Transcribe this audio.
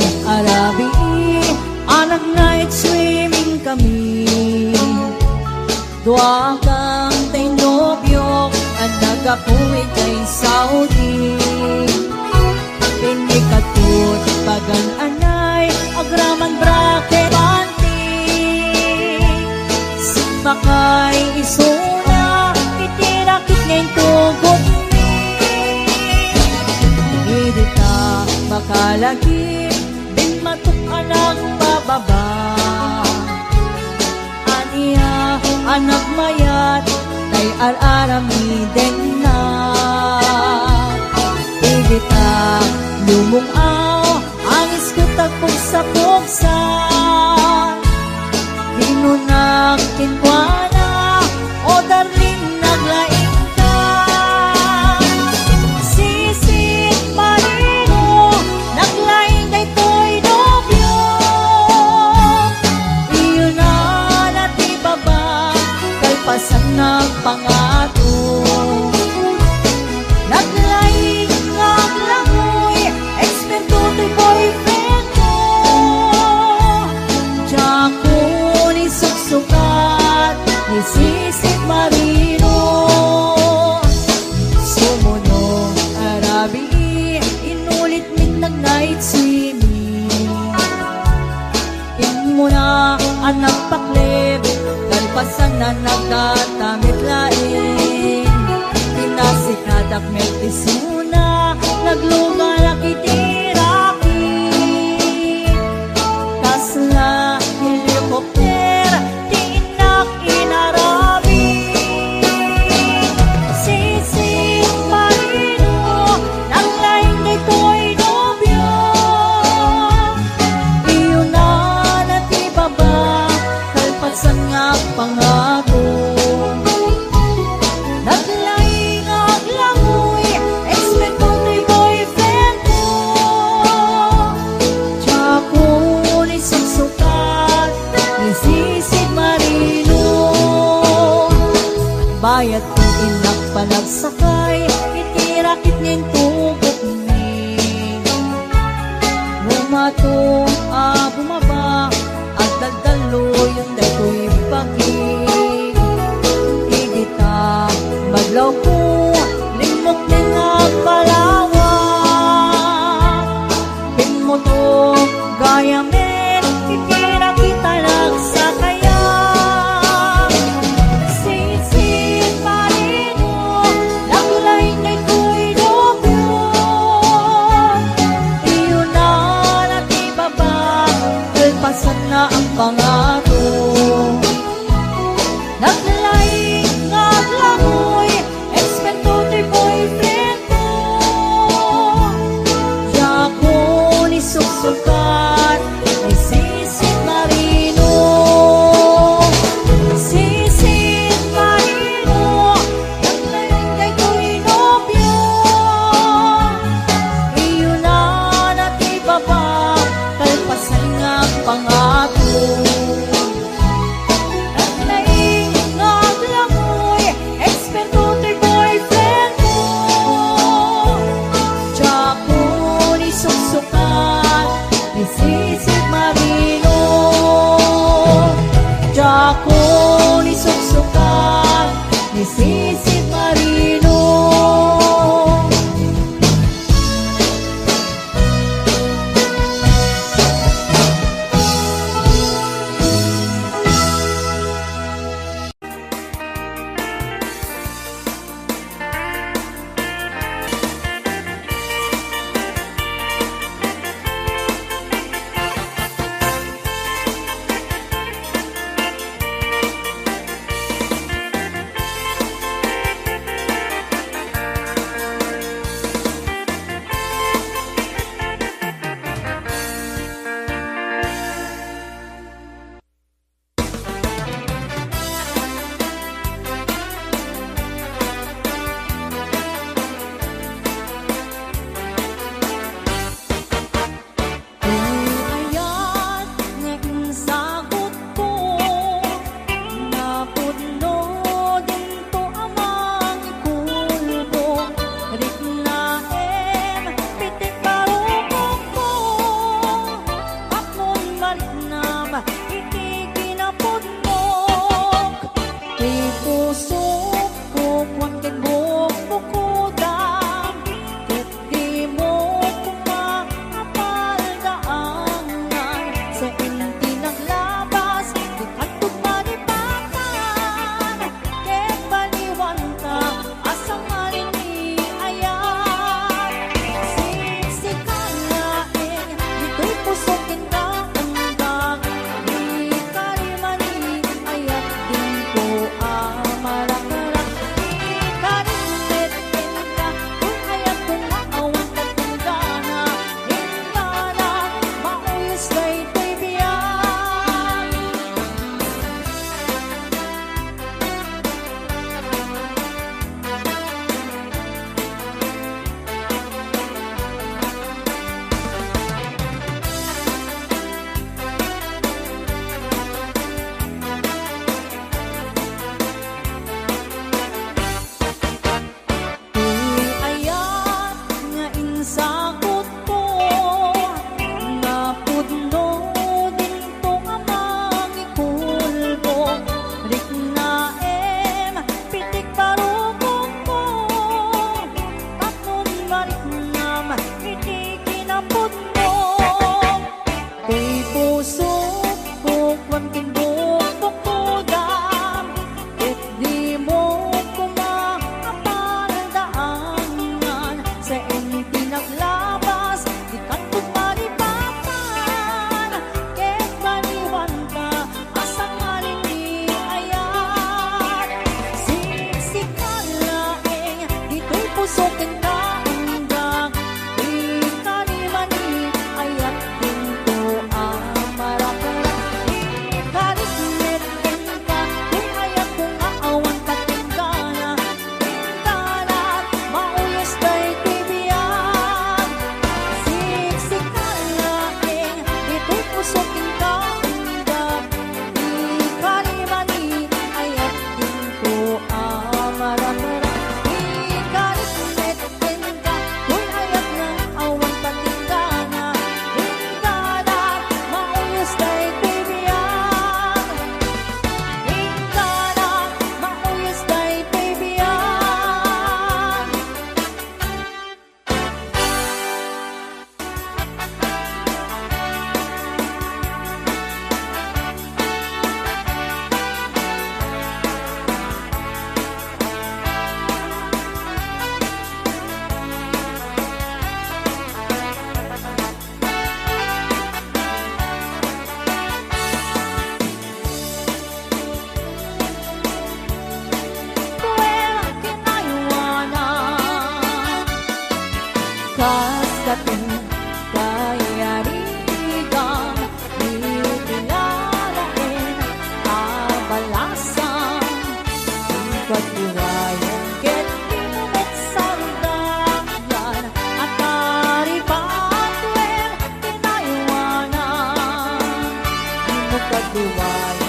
arabi, anak night swimming kami. Dua kang tay nobyo, ang nagapuwid kay Saudi. Pinikatut bagan anay, agraman bracket panty. Simbakay isuna, itirakit ngayon tugot ni. Idita makalagi, din matuk anak bababa. Aniya anak mayat, tay al-arami din na. Idita lumungaw, angis ko tagpong sa puksan. Hinunak kinkwana, o darling naglaing ka. Sisit marino, naglaing day to'y nobyo. Iyon na natibaba, kalpasan nagpangato. Naglaing ngaglangoy, eksperto to'y boyfriend ko. Diyako ni suksukat, ni sisit marino. Sumuno arabi, inulit min nag-night swimming. Inmuna anak paklib, kalpasan na nagkatamit laing. Pinasikadak meltisuna, naglugar akitiraki. Kasla helikopter, tinak inarabi. Sisit marino, naglaing day to'y nobyo. Iyon na natibaba, kalpasan nga pangako. Naglaing aglangoy, eksperto to'y boyfriend ko. Diyako ni suksukat, ni sisit marino. Bayat kong inak panagsakay, itirakit niyang tugok ni. Bumato, bumaba, at dagdalo yung dato'y pagig. Igita, maglaw ko, limok din nagpalawa. Pinmoto, gaya men, itirakit talag sa kaya. Sisit marino, naglaing day to'y nobyo. Iyon na natibaba, kalpasan na ang pangato. Naglaing ngaglangoy, eksperto to'y boyfriend ko. Diyako ni suksukat, ni sisit marino. Sisit marino, naglaing day to'y nobyo. Iyon na natibaba, kalpasan nga ang pangako. pagduwal